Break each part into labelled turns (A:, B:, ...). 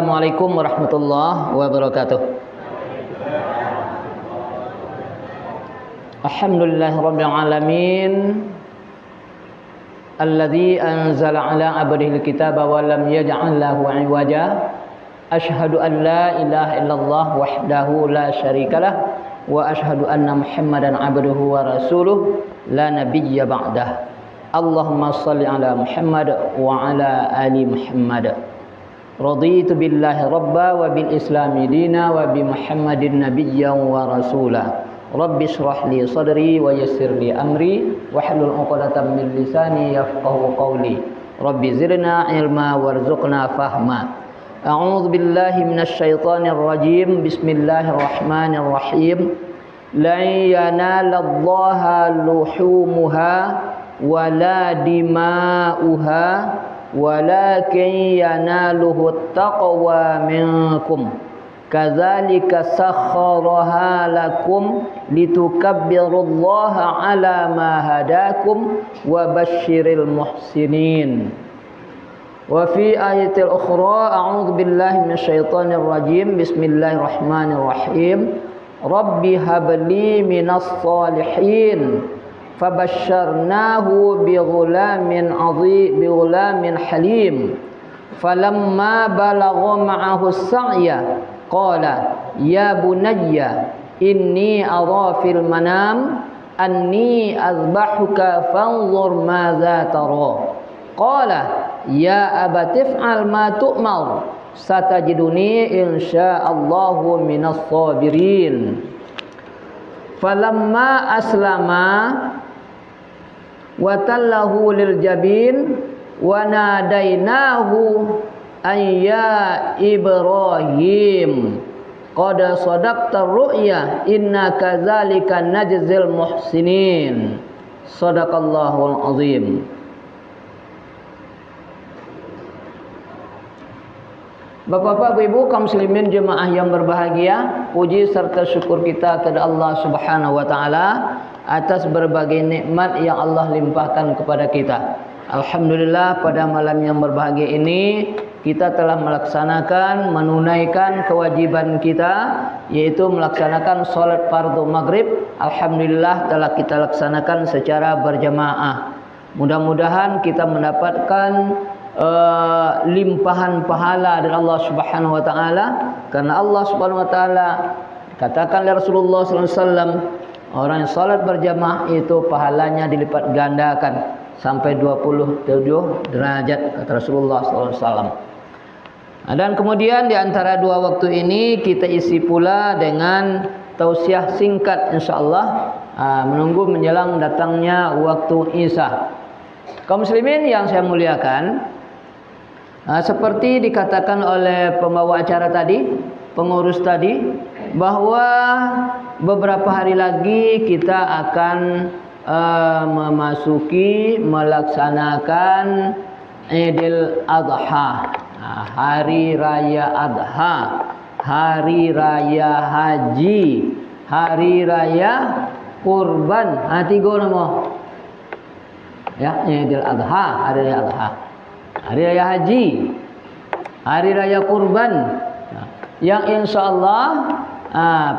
A: Assalamualaikum warahmatullahi wabarakatuh. Alhamdulillahirabbil alamin. Alladzi anzala ala 'abdihi al-kitaba wa lam yaj'al lahu 'iwaja. Asyhadu an la ilaha illallah wahdahu la syarikalah wa asyhadu anna Muhammadan 'abduhu wa rasuluh la nabiyya ba'dah. Allahumma shalli ala Muhammad wa ala ali Muhammad. Raditu billahi rabba wa bil islami dina wa bi Muhammadin nabiyyan wa rasula. Rabbi shrah li sadri wa yassir li amri wahlul 'uqdatam min lisani yafqahu qawli. Rabbi zidna ilma warzuqna fahma. A'udzu billahi minasy syaithanir rajim. Bismillahirrahmanirrahim. La yanalallaha luhumuha wala dima'uha walakin yanaluhu taqwa minkum. Kadzalika sakhkharaha lakum litukabbirullaha ala ma hadakum wa basyiril muhsinin. Wa fi ayatil ukhra a'udzu billahi minasyaitonir rajim. Bismillahirrahmanirrahim. Rabbi habli minas shalihin. Fabasyarnahu bighulamin halim. Falamma balagha ma'ahu as-sa'ya qala ya bunayya inni ara fil manam anni azbahuka fanzur madza tara. Qala ya abati if'al ma tu'mar satajiduni insyaallahu minas sabirin. Falamma aslama wa tallahu lil jabin wa nadainahu ay ya Ibrahim qad sadaqta ru'ya inna kadzalika najzil muhsinin. Shadaqallahul azim. Bapak-bapak, ibu-ibu, kaum muslimin jemaah yang berbahagia, puji serta syukur kita kepada Allah Subhanahu wa taala atas berbagai nikmat yang Allah limpahkan kepada kita. Alhamdulillah, pada malam yang berbahagia ini kita telah melaksanakan, menunaikan kewajiban kita, yaitu melaksanakan salat fardu maghrib. Alhamdulillah telah kita laksanakan secara berjamaah. Mudah-mudahan kita mendapatkan limpahan pahala dari Allah Subhanahu wa taala, karena Allah Subhanahu wa taala katakan oleh Rasulullah sallallahu alaihi wasallam, orang yang salat berjamaah itu pahalanya dilipat gandakan sampai 27 derajat, kata Rasulullah sallallahu alaihi wasallam. Dan kemudian di antara dua waktu ini kita isi pula dengan tausiah singkat insyaallah, menunggu menjelang datangnya waktu Isya. Kaum muslimin yang saya muliakan, seperti dikatakan oleh pembawa acara tadi, pengurus tadi, bahwa beberapa hari lagi kita akan melaksanakan Idul Adha, hari raya Adha, hari raya haji, hari raya kurban. Tiga nama. Ya, Idul Adha, hari raya Adha, hari raya haji, hari raya kurban, yang insyaallah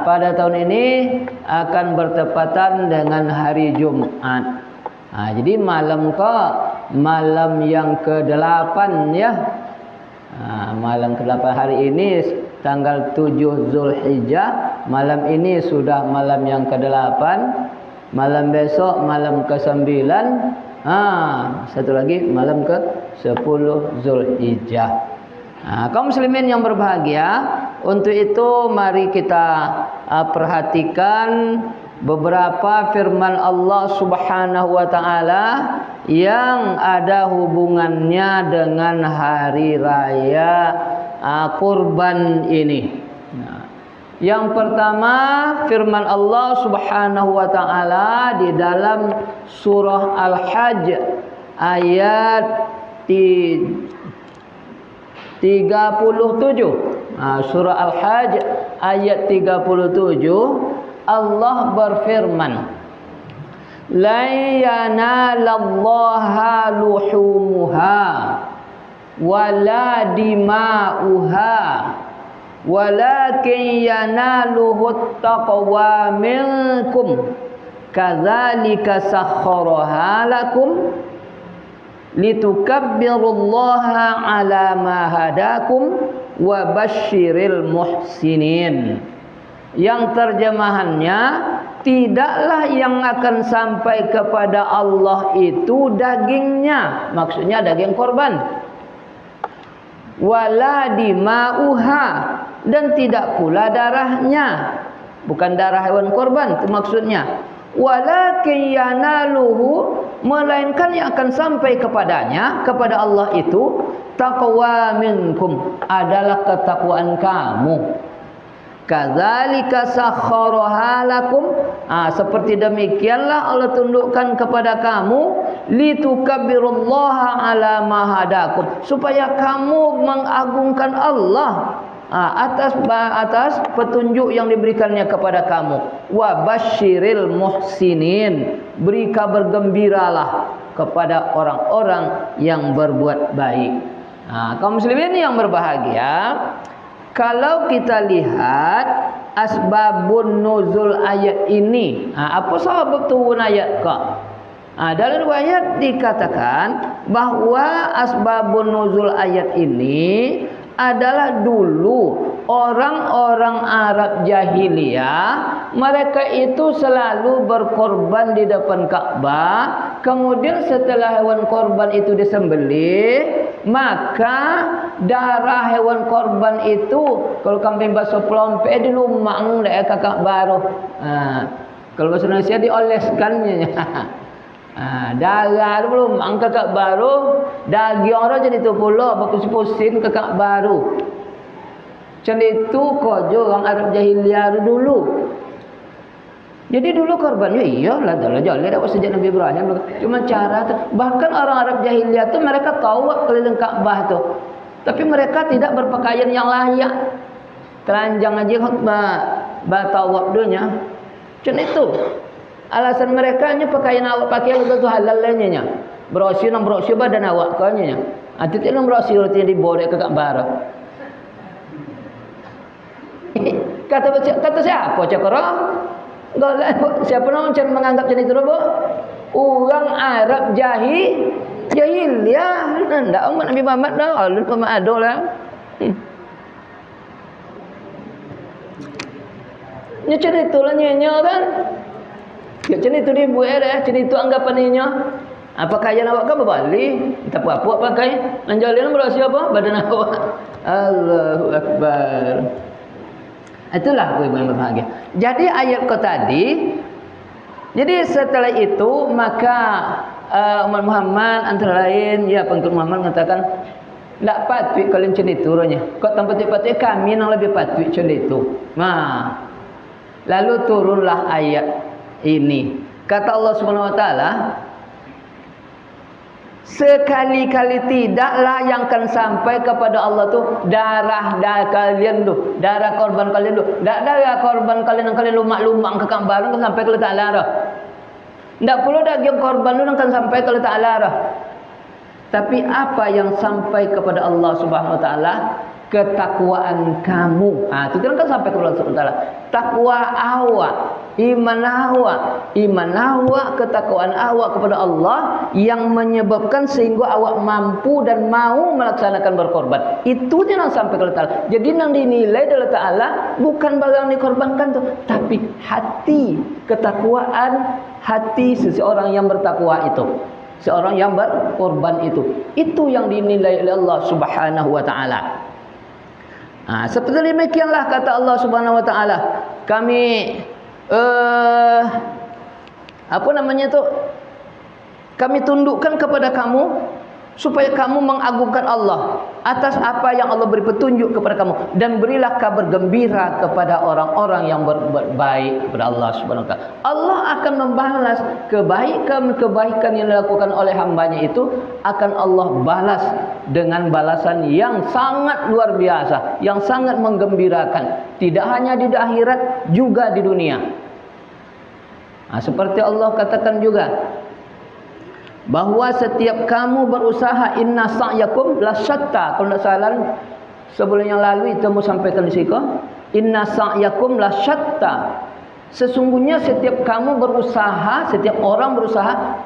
A: pada tahun ini akan bertepatan dengan hari Jumat. Jadi malam yang ke-8 ya. Malam ke-8 hari ini tanggal 7 Zulhijjah. Malam ini sudah malam yang ke-8. Malam besok malam ke-9. Satu lagi malam ke-10 Zulhijjah. Kaum muslimin yang berbahagia, untuk itu mari kita perhatikan beberapa firman Allah Subhanahu wa taala yang ada hubungannya dengan hari raya kurban ini. Yang pertama, firman Allah Subhanahu wa taala di dalam surah Al-Hajj ayat 37. Surah Al-Hajj ayat 37, Allah berfirman, la yanalallaha luhumuha wala dima'uha walakin yanaluhut taqwa minkum kadzalika sakhkharaha lakum litukabbirullaha ala ma hadakum wa basyiril muhsinin. Yang terjemahannya, tidaklah yang akan sampai kepada Allah itu dagingnya, maksudnya daging korban, wala dima'uha, dan tidak pula darahnya, bukan darah hewan korban itu maksudnya. Walakin yanaluhu, melainkan yang akan sampai kepadanya, kepada Allah itu, taqwa minkum, adalah ketakwaan kamu. Kadzalika sakhkharaha lakum, seperti demikianlah Allah tundukkan kepada kamu, litukabbirullaha ala ma hadakum, supaya kamu mengagungkan Allah atas petunjuk yang diberikannya kepada kamu. Wa basyiril muhsinin, beri kabar gembiralah kepada orang-orang yang berbuat baik. Kaum muslimin yang berbahagia, kalau kita lihat asbabun nuzul ayat ini, apa sebab turun ayat ke? Dalam riwayat dikatakan bahwa asbabun nuzul ayat ini adalah dulu orang-orang Arab jahiliyah, mereka itu selalu berkorban di depan Ka'bah. Kemudian setelah hewan korban itu disembelih, maka darah hewan korban itu, kalau kambing basuh pelompe dilumang deh ke Ka'bah. Kalau bahasa Indonesia dioleskannya. Darah tu belum angkat Kak baru, daging orang jadi tu pula berpusing-pusing ke Kak baru. Macam itu kojo orang Arab jahiliyah dulu. Jadi dulu korbannya iyalah dah joleh dapat sejak Nabi Ibrahim. Cuma cara tu, bahkan orang Arab jahiliyah tu mereka tahu keliling Ka'bah tu, tapi mereka tidak berpakaian yang layak. Telanjang aja batawab dunia. Macam itu. Alasan mereka hanya pakaian awak pakai itu halal lainnya. Berosir badan awak kanya. Tidak nak berosir roti diborek ke Ka'bah. Kata siapa cakap? Siapa nama macam menganggap macam itu bu? Orang Arab jahiliyah. Tidak umat Nabi Muhammad dah. Alun pun ada lah. Ini cerita lah nyanyi kan? Ya macam itu dia buat dah, macam itu anggapannya. Pakaian awak kan berbalik, tak apa-apa pakai. Anjalin berasi apa? Badan awak. Allahu Akbar. Itulah ibu yang berbahagia. Jadi ayat kau tadi, jadi setelah itu maka umat Muhammad antara lain, ya pengikut Muhammad mengatakan, tak patut kalian macam itu orangnya. Kau tak patut kami yang lebih patut macam itu. Lalu turunlah ayat ini. Kata Allah Subhanahu wa taala, sekali-kali tidaklah yang akan sampai kepada Allah tu darah kalian tu, darah korban kalian tu. Tak darah korban kalian yang kalian lumak-lumak ke Ka'bah kan sampai ke Ta'ala dah. Tak perlu daging korban tu akan sampai ke Ta'ala dah. Tapi apa yang sampai kepada Allah Subhanahu wa taala? Ketakwaan kamu. Itu kan sampai kepada Allah Subhanahu wa taala. Takwa awak, iman awak, ketakwaan awak kepada Allah yang menyebabkan sehingga awak mampu dan mau melaksanakan berkorban. Itu yang sampai kepada Allah. Jadi yang dinilai oleh Ta'ala bukan barang dikorbankan tu, tapi hati, ketakwaan hati seseorang yang bertakwa itu. Seorang yang berkorban itu yang dinilai oleh Allah Subhanahu wa taala. Seperti demikianlah kata Allah Subhanahu wa taala, kami kami tundukkan kepada kamu supaya kamu mengagungkan Allah atas apa yang Allah beri petunjuk kepada kamu, dan berilah kabar gembira kepada orang-orang yang berbuat baik kepada Allah Subhanahu wa taala. Allah akan membalas kebaikan yang dilakukan oleh hambanya itu, akan Allah balas dengan balasan yang sangat luar biasa, yang sangat menggembirakan, tidak hanya di akhirat juga di dunia. Seperti Allah katakan juga, bahawa setiap kamu berusaha, inna sa'yakum lasyatta. Kalau tidak salah sebelum yang lalu itu mau sampaikan di situ, inna sa'yakum lasyatta. Sesungguhnya setiap kamu berusaha, setiap orang berusaha,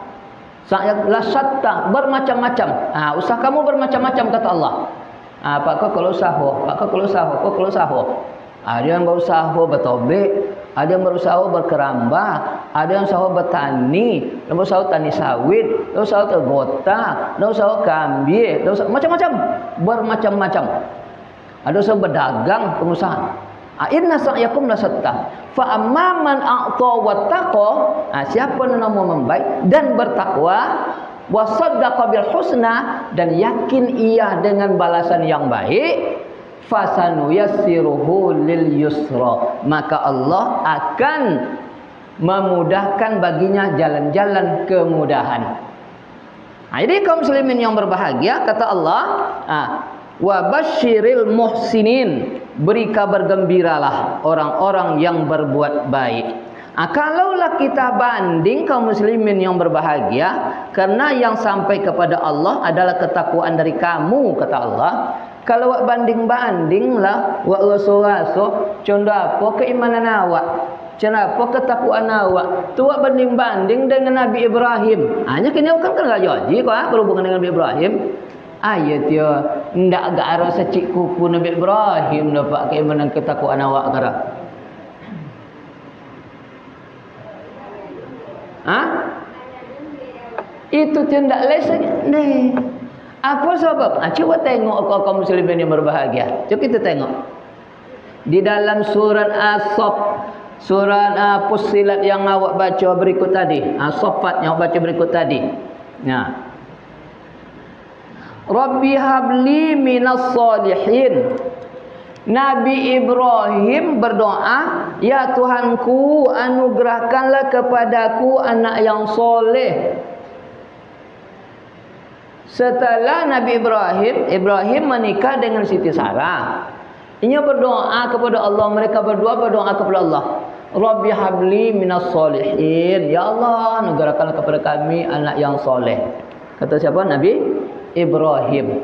A: sa'yak lasyatta, bermacam-macam. Usaha kamu bermacam-macam kata Allah. Pak kau kalau usaha, pak kau kalau usaha, kau kalau usaha. Ada yang berusaha bertobek, ada yang berusaha berkerambah, ada yang berusaha bertani, ada yang berusaha tani sawit, ada yang berusaha tergota, ada yang berusaha kambing, macam-macam, bermacam-macam. Ada yang berusaha berdagang, pengusaha. Inna sa'yakum lasyatta. Fa amma man a'ta wattaqa, siapa yang mau membaik dan bertakwa, wa saddaqa bil husna, dan yakin ia dengan balasan yang baik, fasanuyassiruhu lil yusra, maka Allah akan memudahkan baginya jalan-jalan kemudahan. Jadi kaum muslimin yang berbahagia, kata Allah, wa basyiril muhsinin, beri kabar gembiralah orang-orang yang berbuat baik. Kalaulah kita banding kaum muslimin yang berbahagia, karena yang sampai kepada Allah adalah ketakwaan dari kamu, kata Allah. Kalau awak banding-bandinglah, awak raso-raso, contoh apa keimanan awak, contoh apa ketakwaan awak, tu awak banding-banding dengan Nabi Ibrahim. Hanya kini awak kan enggak jadi kok berhubungan dengan Nabi Ibrahim. Ayat dia ndak agak ada secik kuku Nabi Ibrahim dapat keimanan ketakwaan awak kara. Itu tidak lesanya nih. Apa sebab? Coba tengok kaum muslimin yang berbahagia. Coba kita tengok di dalam surat As-Saff, surat Fussilat yang awak baca berikut tadi, As-Saffat yang awak baca berikut tadi. Rabbi habli minas salihin. Nabi Ibrahim berdoa, ya Tuhanku, anugerahkanlah kepadaku anak yang soleh. Setelah Nabi Ibrahim menikah dengan Siti Sarah, ia berdoa kepada Allah, mereka berdua berdoa kepada Allah, Rabbi habli minas solihin, ya Allah, anugerahkanlah kepada kami anak yang soleh. Kata siapa? Nabi Ibrahim.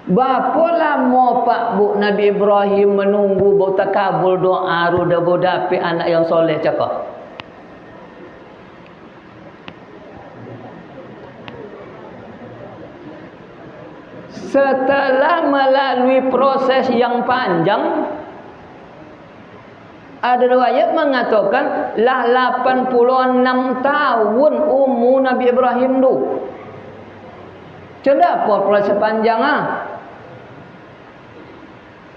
A: Berapa lama Pak Bu Nabi Ibrahim menunggu bau takabul doa ruda bodapi anak yang soleh cakap? Setelah melalui proses yang panjang, ada riwayat mengatakan lah 86 tahun umur Nabi Ibrahim tu. Coba apa proses panjang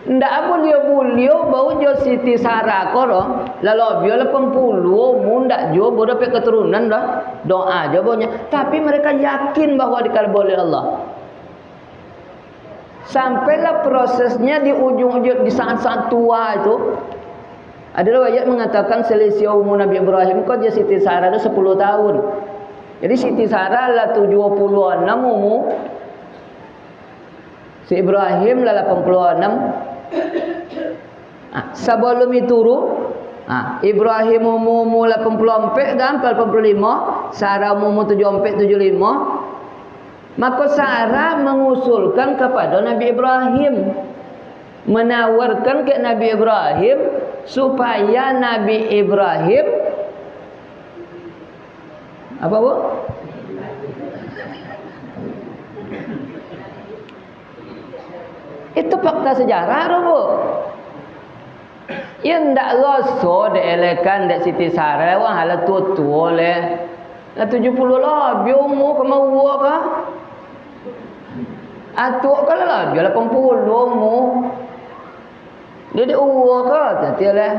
A: ndak apa beliau bau jo Siti Sarah koro lalu dia 80 umur ndak jo bodoh pe keturunan dah doa je bonya, tapi mereka yakin bahwa dikabul oleh Allah. Sampailah prosesnya di ujung-ujung, di saat-saat tua itu. Ada riwayat mengatakan selisih umur Nabi Ibrahim kau je Siti Sarah itu 10 tahun. Jadi Siti Sarah lah 76 umur, si Ibrahim lah 86. Sebelum itu Ibrahim umur 84 dan 85, Sarah umur 74 75. Maka Sarah mengusulkan kepada Nabi Ibrahim, menawarkan ke Nabi Ibrahim supaya Nabi Ibrahim apa Bu? Itu fakta sejarah Bu. Ya ndak rasa dielekan dek Siti Sarah wah hala tua-tua leh. Lah 70 lah biar umur kemau kah? Atuk kalau lah dia 80 umur. Dia di uwa ke tatilah.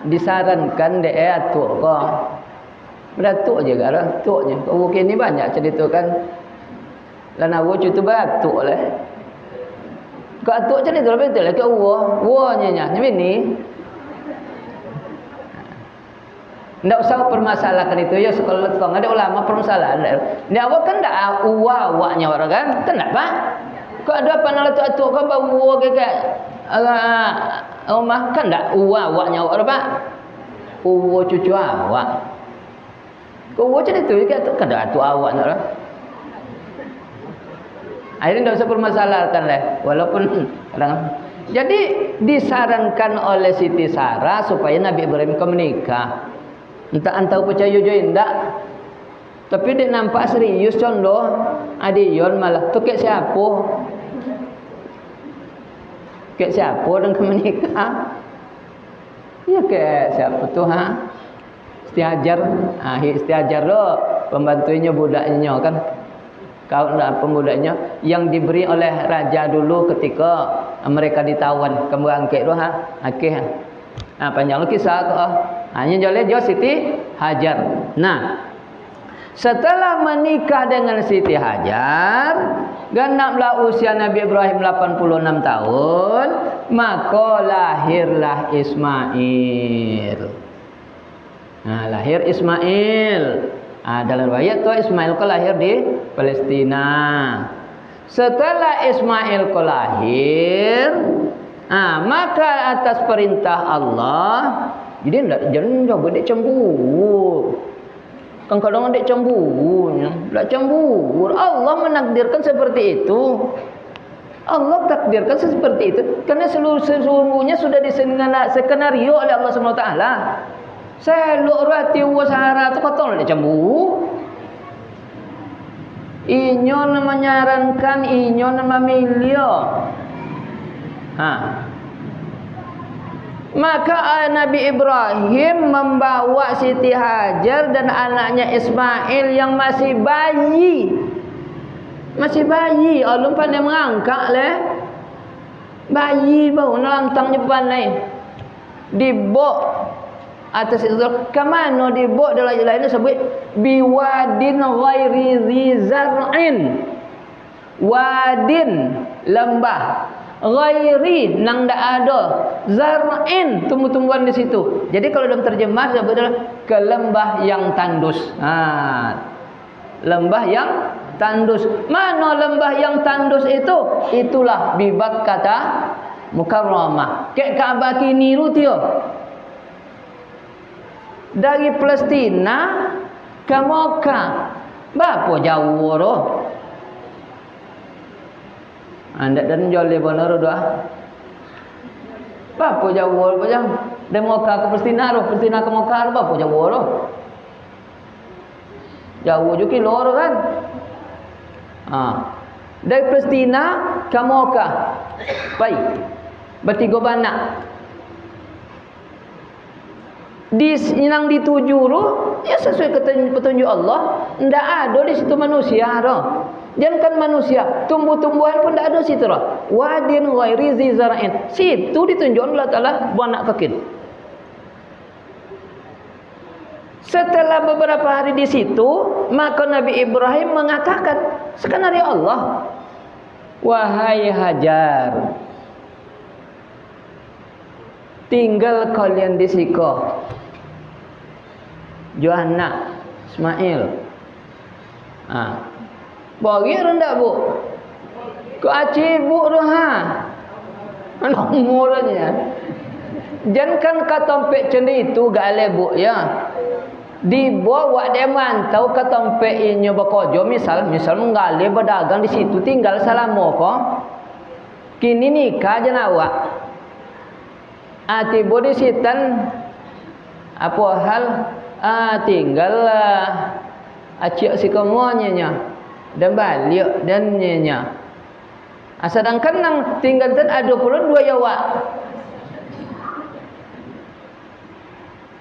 A: Disarankan dia atuk ke. Beratuk je kan, atuk je. Kau kini banyak cerita kan. Lan awu cutu batuk lah. Kau atuk cerita betul lah ke uwa. Uwanya nya ni. Tidak usah permasalahkan itu ya sekolah tuang ada ulama permasalahan. Dia awak kan tak awaknya orang kan? Kenapa? Kau ada apa nak tu atuk kau bawa ke rumah kan tak awaknya orang pak? Cucu awak. Kau macam itu juga tu kada tu awak nak lah. Akhirnya tidak usah permasalahkan lah. Walaupun kadang. Jadi disarankan oleh Siti Sarah supaya Nabi Ibrahim kau menikah. Entah antau percaya juga enggak. Tapi dia nampak serius contoh. Adion malah tu kek siapa? Kek siapa dan kau menikah? Ya kek siapa tu ha? Istiajar. Istiajar lo pembantunya budaknya kan. Kau nak pembudaknya yang diberi oleh raja dulu ketika mereka ditawan kembangkit tu ha. Okey ha. Panjang kisah tu hanya jole jo Siti Hajar. Nah, setelah menikah dengan Siti Hajar, genaplah usia Nabi Ibrahim 86 tahun, maka lahirlah Ismail. Nah, lahir Ismail. Dalam riwayat tu Ismail ko lahir di Palestina. Setelah Ismail ko lahir, maka atas perintah Allah, jadi jangan coba dek cemburu. Kadang-kadang dek cemburunya, tak cemburu. Allah menakdirkan seperti itu. Allah takdirkan seperti itu karena seluruhnya sudah diskenario oleh Allah Subhanahu wa taala. Selok rati wasara tu kata nak cemburu. Inyo menyarankan, inyo memilih. Maka Nabi Ibrahim membawa Siti Hajar dan anaknya Ismail yang masih bayi. Masih bayi, Allah pandai mengangkat leh. Bayi bau nalantang depan lain. Dibok atas itu ke mana dibok dalam lain sebut biwadin ghairi zizar'in. Wadin lembah, ghairi nang dak ada, zar'in tumbuh-tumbuhan di situ. Jadi kalau dalam terjemah sebut adalah ke lembah yang tandus. Lembah yang tandus. Mana lembah yang tandus itu? Itulah bibak kata Mukarramah. Kek Ka'bah kini rutio. Dari Palestina ke Mekah. Berapa jauh tu? Anda dan joleh benar dah. Berapa jauh macam dari Mekah ke Palestina tu, Palestina ke Mekah berapa jauh tu? Jauh juga kilo kan? Dari Palestina ke Mekah. Baik. Bertiga banyak. Yang dituju tu ya sesuai petunjuk Allah. Tidak ada di situ manusia tu. Jangankan manusia, tumbuh-tumbuhan pun tidak ada situ lah. Wadin ghairi zizar'in. Situ ditunjuk Allah Taala buat kekil. Setelah beberapa hari di situ, maka Nabi Ibrahim mengatakan, skenario Allah, wahai Hajar, tinggal kalian di siko. Johanna, Ismail. Bagi rendah bu. Kau aci bu roha. Anak umurnya. Jangan katompek cendi itu gale bu ya. Dibawa dia mantau katompek inyo bekojo misal menggale berdagang di situ tinggal selama ko. Kini nikah je awak. Ati bodi sitan apa hal tinggal acik si kemuanya dan balik dan nyenya. Sedangkan nang tinggal ten ada pula dua jawab.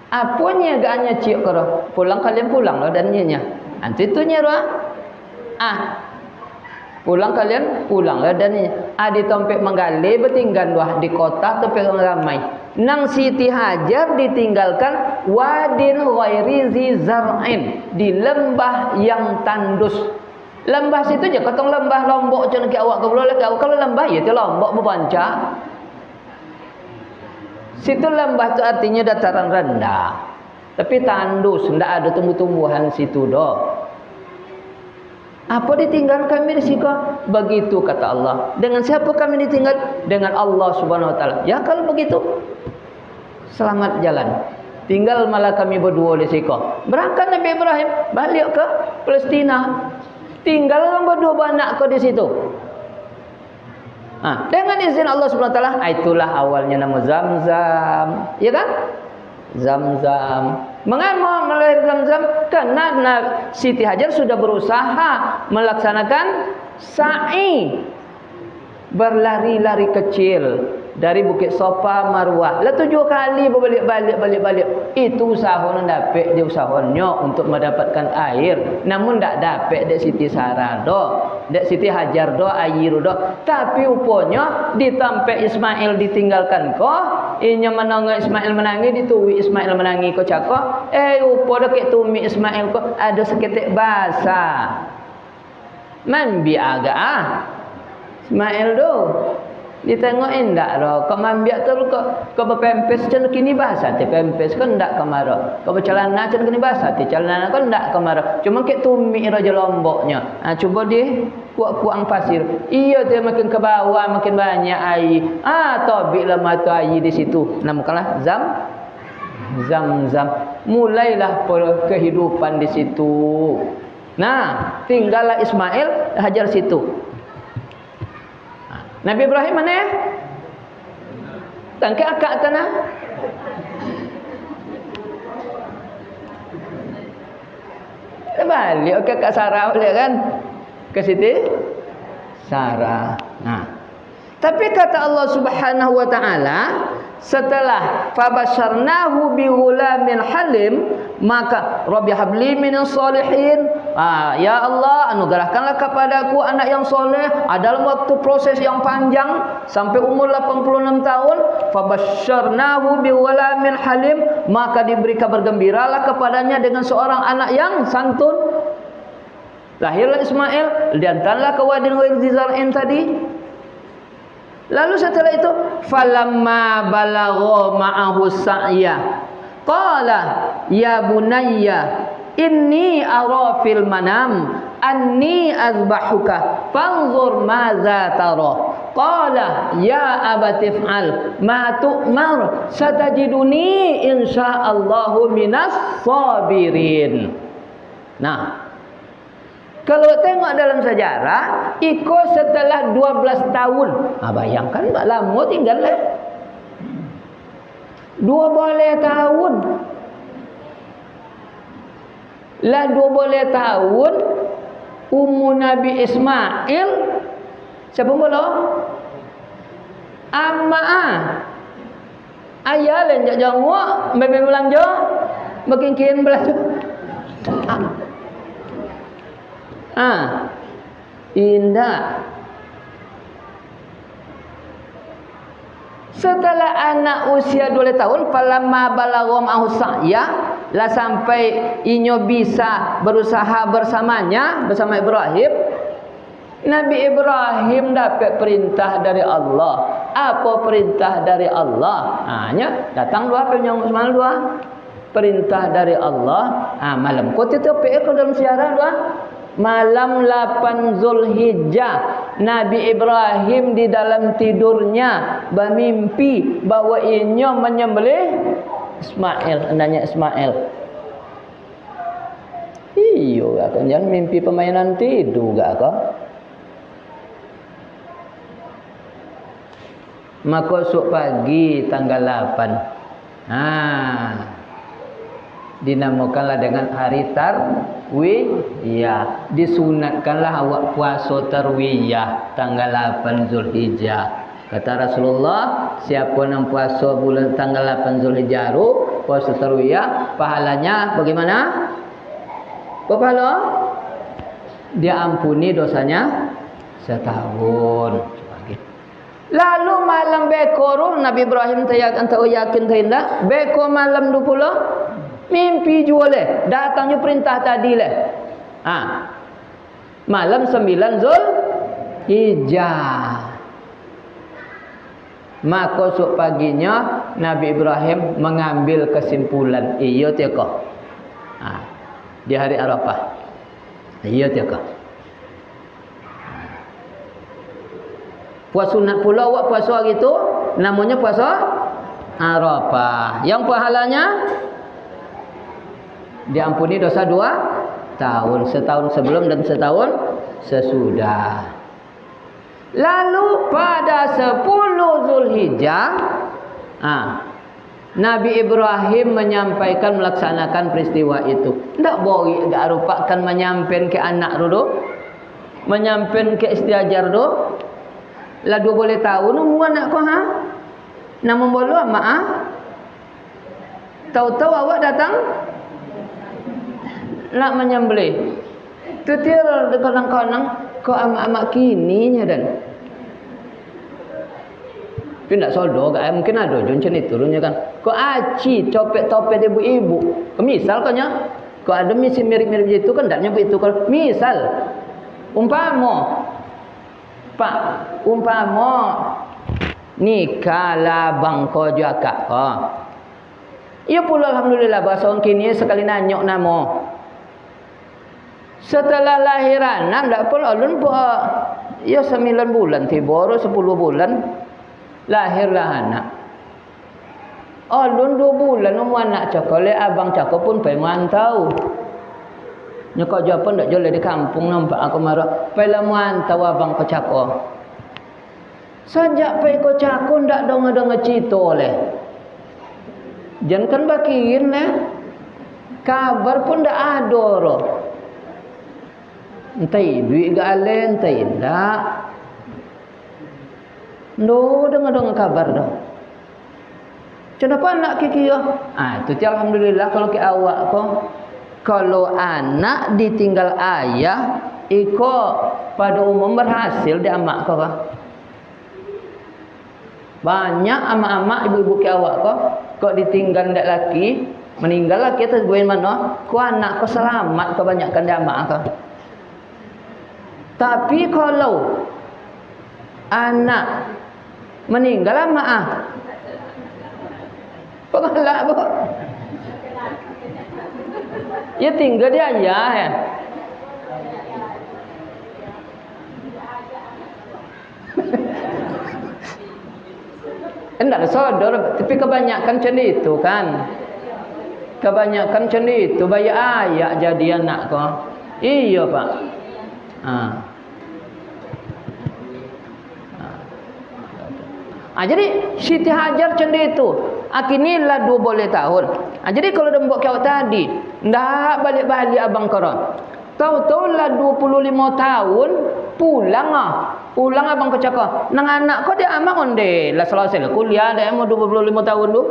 A: Apanya gaknya cik karo pulang kalian pulang lah dan nyenya. Antu itunya roh. Pulang kalian pulang lah dan nyenya. Di tempat menggali bertinggal wah di kota tempat ramai. Nang Siti Hajar ditinggalkan wadin ghairi zizar'in, di lembah yang tandus. Lembah situ je katong lembah Lombok je nak awak ke boleh kalau lembah ya tu Lombok berpanca. Situ lembah tu artinya dataran rendah. Tapi tandus, ndak ada tumbuh-tumbuhan situ doh. Apa ditinggal kami di situ? Begitu kata Allah. Dengan siapa kami ditinggal? Dengan Allah Subhanahu wa taala. Ya kalau begitu selamat jalan. Tinggal malah kami berdua di situ. Berangkat Nabi Ibrahim balik ke Palestina. Tinggal orang berdua beranak ke di situ. Dengan izin Allah Subhanahu wa taala, itulah awalnya nama Zamzam. Ya kan? Zamzam. Mengapa melahir Zamzam? Karena Siti Hajar sudah berusaha melaksanakan sa'i, berlari-lari kecil dari Bukit Sofa Marwah. 7 kali balik. Itu usahawan dapat dia usahanya untuk mendapatkan air. Namun tak dapat dek Siti Sarah do, dek Siti Hajar do, air do. Tapi upanya ditampai Ismail ditinggalkan ko. Inya menangis Ismail menangis, dituwi Ismail menangis ko cako. Upo dek tumi Ismail ko ada seketik basah. Man bi aga Ismail do. Ditengok endak ro, kau mambiak tu kau berpempes macam kini bahasa, ti pempes kan endak kemaro. Kau bercelana macam kini bahasa, ti celana kan endak kemaro. Cuma kek tumi raja lomboknya. Cuba dia kuak-kuak pasir. Iya dia makin ke bawah makin banyak air. Tobiklah mata air di situ. Namakanlah Zamzam. Mulailah kehidupan di situ. Nah, tinggallah Ismail Hajar situ. Nabi Ibrahim mana ya? Tangkap akak tanah. Balik ke Kak Sarah boleh kan? Ke Siti Sarah. Tapi kata Allah Subhanahu wa taala, setelah fabasyarnahu bighulamin halim, maka rabbi habli minas solihin. Ya Allah, anugerahkanlah kepadaku anak yang soleh. Dalam waktu proses yang panjang sampai umur 86 tahun. Fabasyarnahu bighulamin halim, maka diberi kabar gembiralah kepadanya dengan seorang anak yang santun. Lahirlah Ismail, diantarlah ke Wadi Ghair Zizar'in tadi. Lalu setelah itu falamma balagha ma'ahu sa'ya qala ya bunayya inni ara fil manam anni azbahuka fanzur madza tara qala ya abati if'al ma tu'mar satajiduni insyaallahu minas sabirin. Nah, kalau tengok dalam sejarah, Iko setelah 12 tahun. Bayangkan Mbak lama tinggal lah. 12 tahun. Lah 12 tahun umur Nabi Ismail siapa mula? Ayah lenjak jangwa, bebe belanja, makin kian belanja. Indah. Setelah anak usia 2 tahun, falamma balagha ma'ahu sa'ya, lah sampai inyo bisa berusaha bersamanya bersama Ibrahim. Nabi Ibrahim dapat perintah dari Allah. Apa perintah dari Allah? Hanya datang dua penyong semalam dua. Perintah dari Allah. Malam kau tetap kau dalam siaran dua. Malam 8 Zulhijjah, Nabi Ibrahim di dalam tidurnya bermimpi bahawa ianya menyembelih Ismail, anaknya Ismail. Iyo, kau jangan mimpi permainan tidur gak kau? Maka esok pagi tanggal 8. Dinamakanlah dengan hari tarwiyah. Disunatkanlah awak puasa tarwiyah tanggal 8 Zulhijjah. Kata Rasulullah, siapa yang puasa bulan tanggal 8 Zulhijjah puasa tarwiyah, pahalanya bagaimana? Pahala? Dia ampuni dosanya setahun. Lalu malam bekorun Nabi Ibrahim yakin tidak beko malam 20 mimpi jua leh. Datangnya perintah tadi leh. Malam 9 Zulhijjah. Maka esok paginya Nabi Ibrahim mengambil kesimpulan. Iya tiaka. Di hari Arafah. Iya tiaka. Puasa sunat pula awak puasa hari itu namanya puasa Arafah. Yang pahalanya diampuni dosa 2 tahun, setahun sebelum dan setahun sesudah. Lalu pada 10 Zulhijjah, Nabi Ibrahim menyampaikan melaksanakan peristiwa itu. Tak boleh tak rupakan menyampaikan ke anak dulu, menyampaikan ke istiajar dulu. Lalu boleh tahu nombor anak kau nama bolu mak tahu-tahu awak datang nak menyembelih. Tu tiar kadang-kadang kau amak-amak kininya dan tapi tak soldo mungkin ada macam itu turunnya kan. Kau aci topet-topet ibu-ibu. Misal kau nya kau ada misi mirip-mirip itu kan tak nyebut itu kalau misal umpama Pak umpama nikah labang kau juga ya pula alhamdulillah bahasa orang kini sekali nanyok nama. Setelah lahiran ndak pun alun ya 9 bulan tiba 10 bulan lahirlah anak. Alun 2 bulan umur anak cakap le abang cakap pun pergi mantau. Nyokok Jepun tak jual di kampung nampak aku marah. Pergi mantau abang kau cakap. Sejak pergi kau cakap tak dengar cerita le. Jangan kan bakiin le. Kabar pun tak ada roh. Entah duit ke alen, entah tak. Dengar kabar dah. Kenapa anak kiki itu alhamdulillah kalau ke awak kalau anak ditinggal ayah pada umum berhasil di amak banyak amak-amak ibu-ibu ke awak kok ditinggal ndak laki meninggal laki atas gue mana anak selamat kebanyakan di amak tapi kalau anak meninggal pengalak ya tinggal dia ayah ya. Enggak sodor, tapi kebanyakan macam itu kan. Kebanyakan macam itu bayar ayah jadi anak kau. Iya Pak. Jadi Siti Hajar macam itu. Akhirnya 2 boleh tahun. Jadi kalau dia buat kau tadi, ndak balik-balik abang korang. Tahu-tahu 25 tahun pulang Pulang abang kau cakap, nang anak kau dia amak onde. Lah selesai kuliah dia mau 25 tahun tu.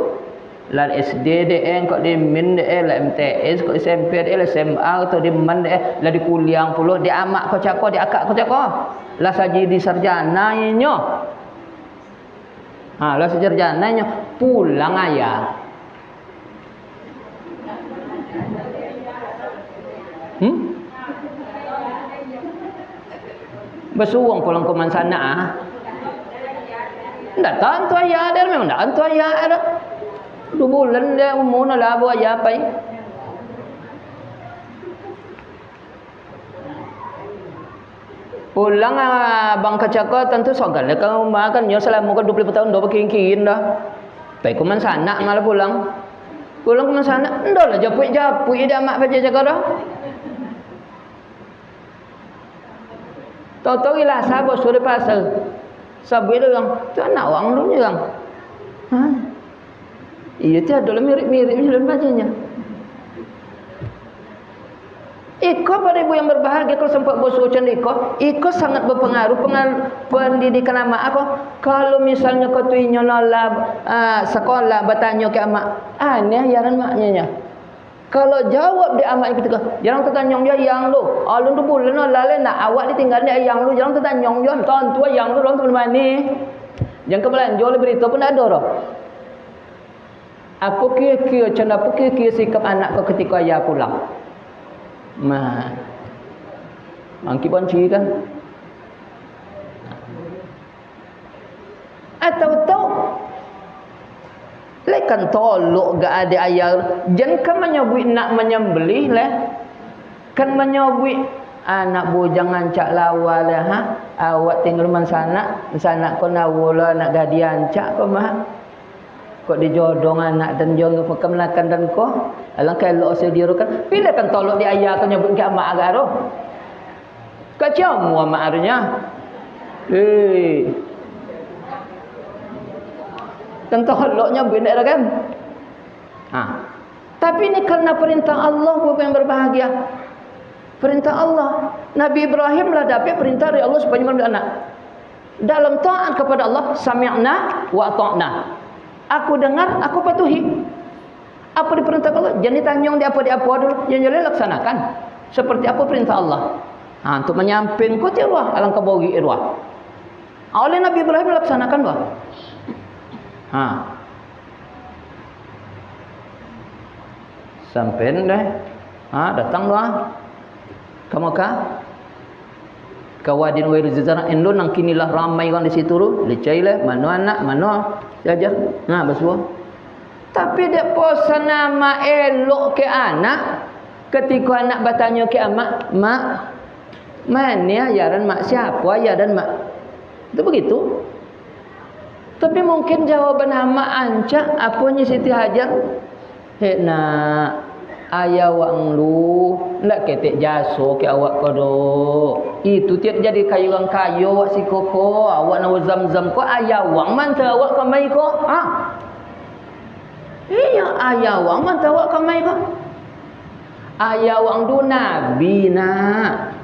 A: Lah SD dia kau di min dia lah MTS kau SMP dia lah SMA atau di man dia lah di kuliah puluh dia amak kau cakap dia akak kau cakap. Lah saji di sarjana nyo. Lah sarjananya pulang ayah. Bersuang pulang ke mana sana ndak tahu ayah dia memang ndak tahu ayah ada 2 bulan dia umur lah buat ayah apa pulang bang kacaka tentu sogal kalau makan yo selama 20 tahun dah pakai dah pai ke mana sana ngalah pulang ke mana sana ndak lah japui dia mak baca jaga dah. Tahu-tahu ialah sahabat sudah pasal. Sahabat dia orang, tu anak orang dulu orang. Iya tu adalah mirip-mirip dalam bacanya. Iko pada ibu yang berbahagia kalau sempat bersucan iko sangat berpengaruh pendidikan amak aku. Kalau misalnya kau tu nyola sekolah bertanya ke amak, ni ayaran maknya. Kalau jawab dia amak kita jangan tertanyong dia yang lu. Alun tu bulan lalu nak awak ditinggal dia yang lu jangan tertanyong dia. Tuan tua yang lu orang tu mana? Jangan kebelan jual berita pun ada dah. Apa kira-kira macam apa kira-kira sikap anak kau ketika ayah pulang? Mangki banci kan? Atau lekan tolok gak ada ayah jangan kan menyebut nak menyembelih kan menyebut anak bujang ancak lawa awak tinggal mana sana kau nawala nak gadi ancak kau Kok dijodong anak dan jong kemelakan dan ko alangkah elok sedia kan bila kan tolok di ayah kau nyebut ke amak agaro kacau mu amak arnya kan toloknya benda kan tapi ini karena perintah Allah bukan yang berbahagia perintah Allah Nabi Ibrahim lah dapat perintah dari Allah supaya mengambil anak dalam taat kepada Allah sami'na wa ata'na. Aku dengar, aku patuhi. Apa diperintah Allah? Jangan ditanyong di apa dulu. Yang jelas laksanakan. Seperti apa perintah Allah. Untuk menyamping ku tiruah alangkah bagi irwah. Oleh Nabi Ibrahim laksanakan bah. Sampai deh. Datang lah. Kamu kah? Kawadin wa rizqana indun nang kinilah ramai kan di situ tu. Lecailah mana anak, mana jajar. Bersuah. Tapi dia posan nama elok ke anak. Ketika anak bertanya ke amak, mak, mana ajaran mak siapa ajaran mak? Itu begitu. Tapi mungkin jawaban mak ancak apanya Siti Hajar. Hek nak ayah wang lu nak ketek jaso ke awak kodo. Itu tiap jadi kayu orang kayu awak si koko, awak nak zam-zam ko ayah wang mantau awak kamai ko. Iya ayah wang mantau awak kamai ko. Ayah wang du nabi na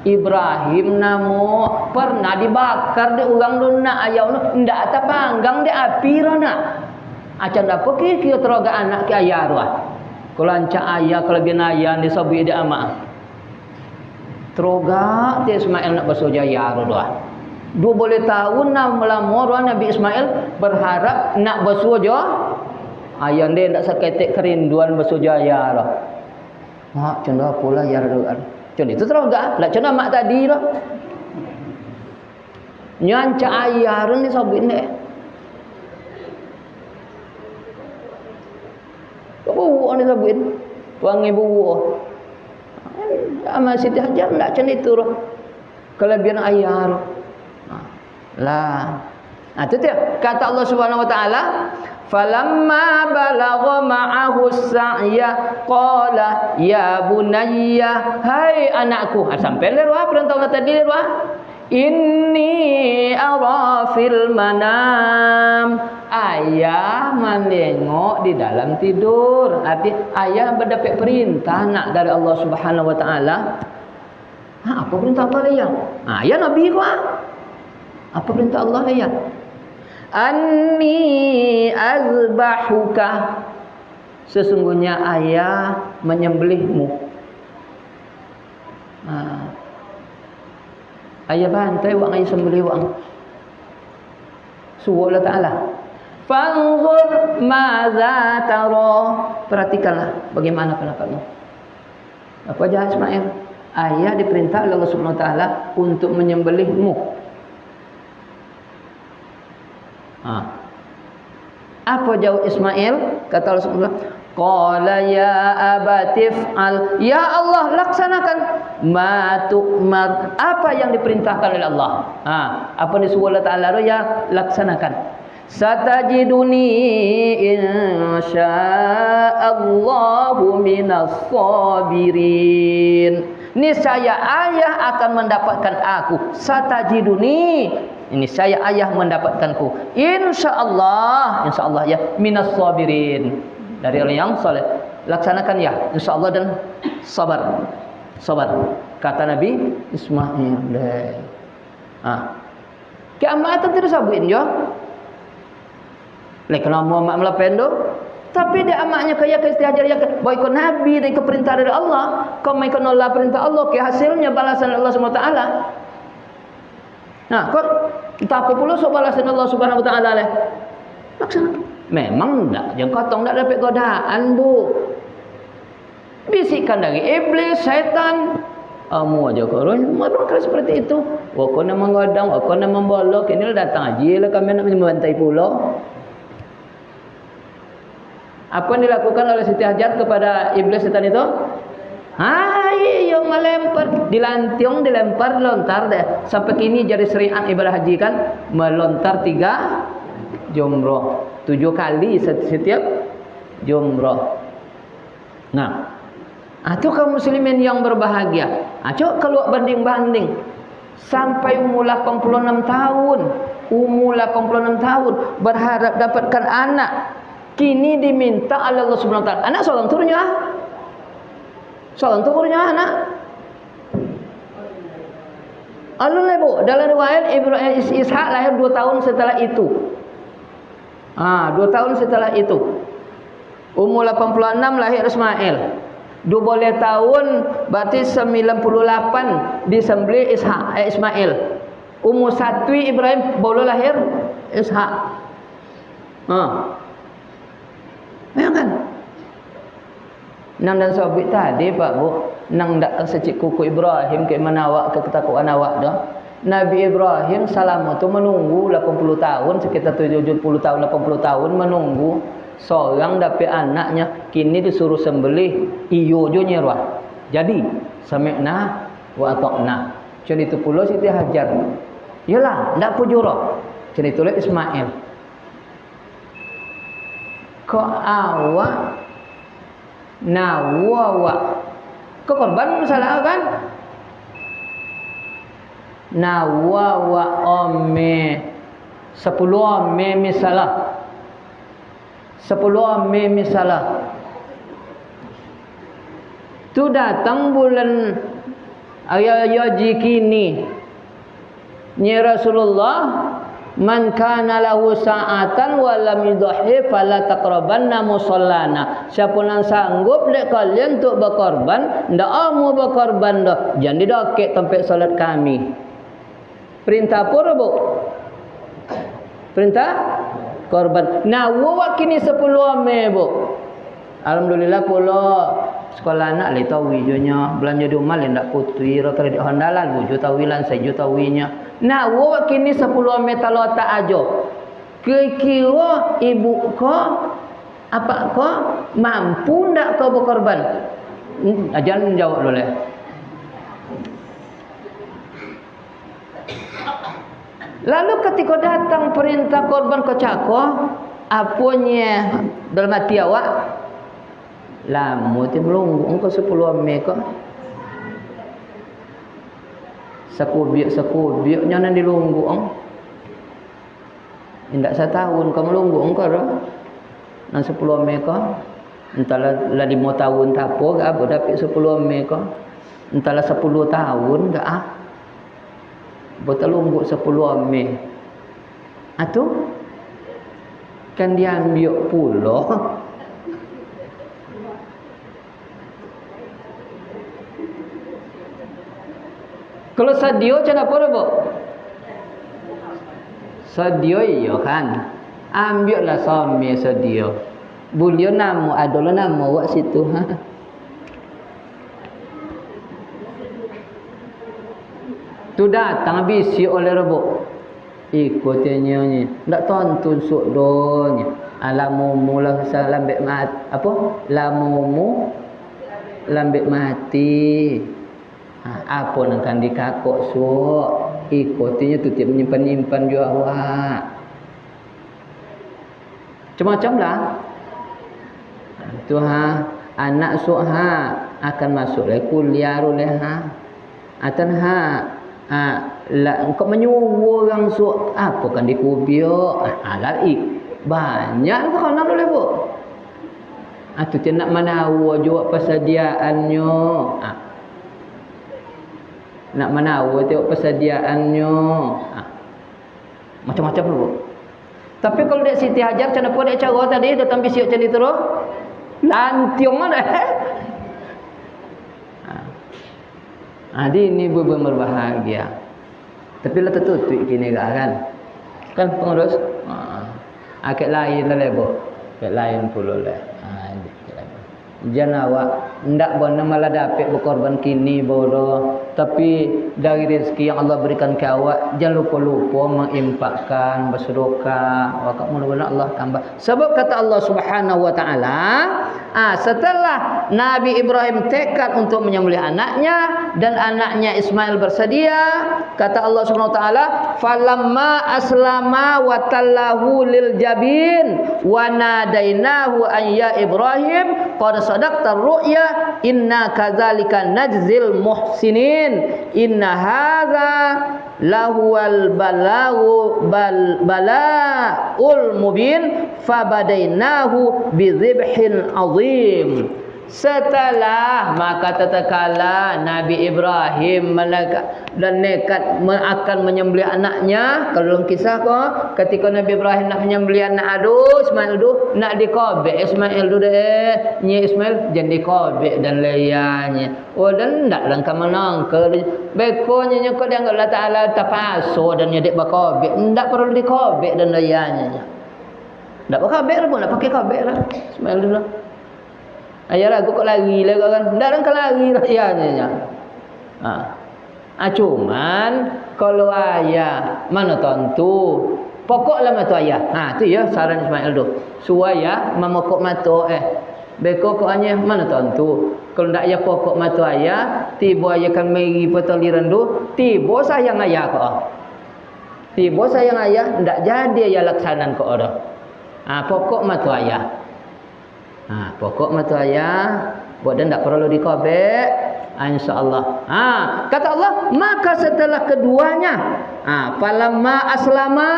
A: Ibrahim namo pernah dibakar di orang du na ayah wang ndak ata panggang di api rona. Acan apa ki teroga anak ke ayah ruah. Kalau ancak ayah kelebihan ayah disabi dia amak. Teroga dia Ismail nak basuh jaya doa. 2 tahun nak melamor Nabi Ismail berharap nak basuh jo. Ayah dia nak saketek kerinduan basuh jaya lah. Mak cenda pula ya doa. Cenda itu teroga. Lah cenda mak tadi lah. Nyancak ayah ren disabi ni. Buah ni sabit. Wangi buah. Amal Siti Hajar tak macam itu roh. Kelebihan ayah roh. Lah. Itu dia. Kata Allah Subhanahu wa taala, "Falamma balagha ma'ahu as-sa'ya qala ya bunayya." Hai anakku. Sampai leroh perintah Allah tadi leroh. Inni ara fil manam. Ayah menengok di dalam tidur. Arti ayah mendapat perintah nak dari Allah Subhanahu wa taala. Apa perintah Allah ya? Ayah Nabi ku. Apa perintah Allah ya? Anni azbahuka. Sesungguhnya ayah menyembelihmu. Ayah bantai wang ayah sembelih wang. Suruh Allah Ta'ala. Fanzur maza taro. Perhatikanlah bagaimana pendapatmu. Apa aja Ismail? Ayah diperintah oleh Allah Subhanahu wa taala untuk menyembelihmu. Apa jawab Ismail? Kata Allah Subhanahu wa taala, qala ya abatif al. Ya Allah, laksanakan ma tu'mar. Apa yang diperintahkan oleh Allah. Apa disuruh Allah Ta'ala ya laksanakan. Satajiduni insyaallahu minas sabirin. Niscaya ayah akan mendapatkan aku. Satajiduni. Ini saya ayah mendapatkanku. Insyaallah ya minas sabirin. Dari orang yang saleh. Laksanakan ya insyaallah dan sabar. Kata Nabi Ismail. Kiamat tidak sabuin jo. Lekana Muhammad melapendo, tapi dia amaknya kaya ke istihajar ya boy ko nabi dari keperintah dari Allah, kau mai ko nolak perintah Allah ke hasilnya balasan Allah Subhanahu wa taala. Kok tapi pula so balasan Allah Subhanahu wa taala leh. Laksanakan. Memang enggak, yang kotong enggak dapat godaan, Bu. Bisikan dari iblis, setan. Kamu aja korun, mereka seperti itu. Wakona menggodang, wakona membolok, ini datang aja lah kami nak membantai pulau. Apa yang dilakukan oleh Siti Hajar kepada iblis setan itu? Yang melempar, dilempar, lontar deh. Sampai kini jadi syariat ibadah haji kan, melontar 3 jumroh. 7 kali setiap jumrah. Nah, itu kaum muslimin yang berbahagia. Coba kalau banding-banding sampai umur 86 tahun, berharap dapatkan anak, kini diminta oleh Allah Subhanahu wa taala. Anak seorang turunnya. Seorang turunnya anak. Alun-alun dalam riwayat Ibrahim Ishak lahir 2 tahun setelah itu. 2 tahun setelah itu. Umur 86 lahir Ismail. 12 tahun berarti 98 disembelih Ismail. Umur 1 Ibrahim baru lahir Ishak. Bayangkan. Nang dan sabit tadi Pak Bu, nang dak secik kuku Ibrahim ke mana awak ke ketakuan awak dah. Nabi Ibrahim salam tu menunggu 80 tahun, sekitar 70 tahun 80 tahun menunggu seorang dapat anaknya, kini disuruh sembelih iyo jo nyerah. Jadi sami'na wa ata'na. Jadi itu pula Siti Hajar. Yalah, ndak pujura. Jadi tulis Ismail. Kok awak nawawa ke korban salah kan? Nawawa ome 10 ome misalah 10 ome misalah tu datang bulan ayaji kini ni Rasulullah, man kana lahu sa'atan wa lam yudhi fala taqrabanna musallana. Siapa yang sanggup dek kalian untuk berkorban, ndak mau berkorban dah, jangan didokek tempat salat kami. Perintah apa Bu? Perintah korban. Nah, wa kini 10 ame Bu. Alhamdulillah pula sekolah anak le tawi jonya belanja di rumah le ndak putui ro kredit hondalan bu juta wilan sejuta winya. Nah, wa kini 10 ame talo tak ajo. Kira ibu ko apa ko mampu ndak kau berkorban? Jangan jawab dulu. Lalu ketika datang perintah korban ke cako, apanya dalam hati awak? Lamu ti melunggu engkau 10 ame kok. Sekubiuk nya nan dilunggu ong. Indak setahun kau melunggu engkau dah. Nan 10 ame kok. Entahlah la 5 tahun tapo gak apa dapat 10 ame kok. Entahlah 10 tahun gak ah. Betul lungguk 10 ame. Atu kan dia ambil pula. Kalau sadio macam apa dah Bu? Sadio iya kan. Ambillah suami sadio. Beliau nama adalah nama awak situ ha. Tu datang bisi oleh Rabu. Ikutnya ni. Ndak tonton sok donya. Alamumu lah lambek mati apa? Lamumu lambek mati. Apa nak kan dikakok sok. Ikutnya tu tiap menyimpan-nyimpan juga awak. Macam-macam lah. Tu ha anak sok ha akan masuk le kuliah le ha. Atan ha engkau menyuruh orang sok apa kan dikubiok lari banyak kau nak boleh Bu. Tu dia nak menawa juga persediaannya. Nak menawa tengok persediaannya. Macam-macam Bu. Tapi kalau dek Siti Hajar macam apa dek cara tadi datang bisiuk macam ni terus lantiung mana. Adi ini beban berbahagia. Tapi lah tertutup kini kan. Kan pengurus. Akak lain lah Bu. Akak lain pula lah. Jangan awak ndak bona malah dapat berkorban kini bodoh. Tapi dari rezeki yang Allah berikan ke awak, jangan lupa-lupa menginfakkan, bersedekah. Waktu mudah-mudahan Allah tambah. Sebab kata Allah Subhanahu wa taala, setelah Nabi Ibrahim tekad untuk menyembelih anaknya dan anaknya Ismail bersedia, kata Allah Subhanahu wa taala, falamma aslama wa tallahu lil jabin wa nadainahu an ya Ibrahim qad sadaqta ar-ru'ya inna kadzalika najzil muhsinin inna hadza lahuwal balaul mubin fabadainahu bizibhin azim. Setelah maka tatkala Nabi Ibrahim dan nekat akan menyembelih anaknya, kalau dalam kisah ketika Nabi Ibrahim nak menyembelih anak Ismail nak dikobek Ismail nyi Ismail jangan dikobek dan layanya. Dan ndak langkah menangka bekonya kau dia Allah Taala tapaso dan nyedik bakobek, ndak perlu dikobek dan layanya. Ndak bakobek pun nak pakai kobek lah Ismail dulu. Ayalah aku kok lari lah kan. Ndak kan lari rakyatnya. Cuman kalau ayah mana tentu pokoklah mata ayah. Tu ya saran Ismail tu. Suaya memokok mata beko kok hanya mana tentu. Kalau ndak ya pokok mata ayah, tiba ayah kan meri petoliran tu, tiba sayang ayah kok. Tiba sayang ayah ndak jadi ayah laksanan kok dah. Pokok mata ayah. Pokok mata ayah buat dan tak perlu dikobek, insyaallah. Kata Allah, maka setelah keduanya, falamma aslama,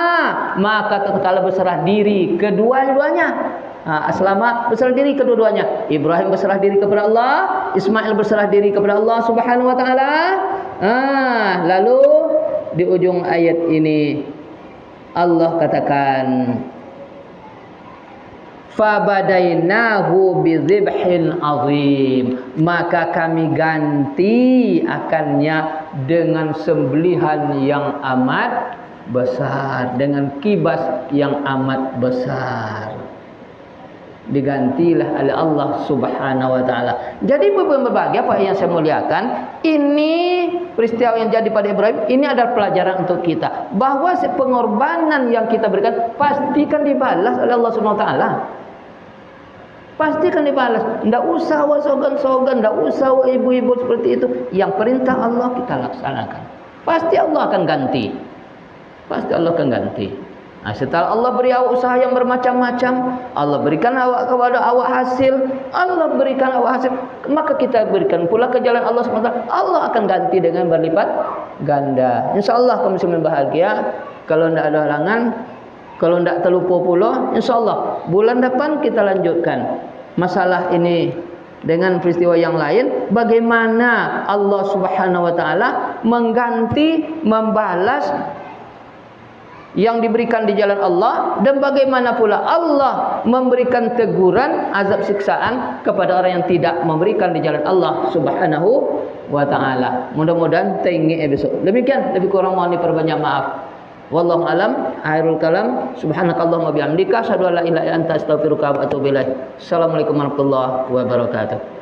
A: maka tatkala berserah diri kedua-duanya. Aslama berserah diri kedua-duanya. Ibrahim berserah diri kepada Allah, Ismail berserah diri kepada Allah Subhanahu wa taala. Lalu di ujung ayat ini Allah katakan fabadainahu bizibhin azim, maka kami ganti akannya dengan sembelihan yang amat besar, dengan kibas yang amat besar. Digantilah oleh Allah Subhanahu wa taala. Jadi berbagai apa yang saya muliakan, ini peristiwa yang jadi pada Ibrahim ini adalah pelajaran untuk kita bahwa pengorbanan yang kita berikan pastikan dibalas oleh Allah Subhanahu wa taala. Pastikan dibalas. Tidak usah sogan-sogan, tidak usah ibu-ibu seperti itu. Yang perintah Allah kita laksanakan. Pasti Allah akan ganti. Pasti Allah akan ganti. Setelah Allah beri awak usaha yang bermacam-macam, Allah berikan awak kepada awak hasil, Allah berikan awak hasil, maka kita berikan pula ke jalan Allah SWT. Allah akan ganti dengan berlipat ganda. InsyaAllah kaum muslimin bahagia. Kalau tidak ada halangan, kalau tidak terlupa pula, insyaAllah bulan depan kita lanjutkan masalah ini dengan peristiwa yang lain. Bagaimana Allah Subhanahu wa taala mengganti, membalas yang diberikan di jalan Allah, dan bagaimana pula Allah memberikan teguran, azab siksaan kepada orang yang tidak memberikan di jalan Allah Subhanahu wa taala. Mudah-mudahan tinggi besok. Demikian, lebih kurang mohon diperbanyak maaf. Wallahu alam. Akhirul kalam. Subhanakallahumma bihamdika asyhadu an la ilaha illa anta astaghfiruka wa atubu ilaik. Assalamualaikum warahmatullahi wabarakatuh.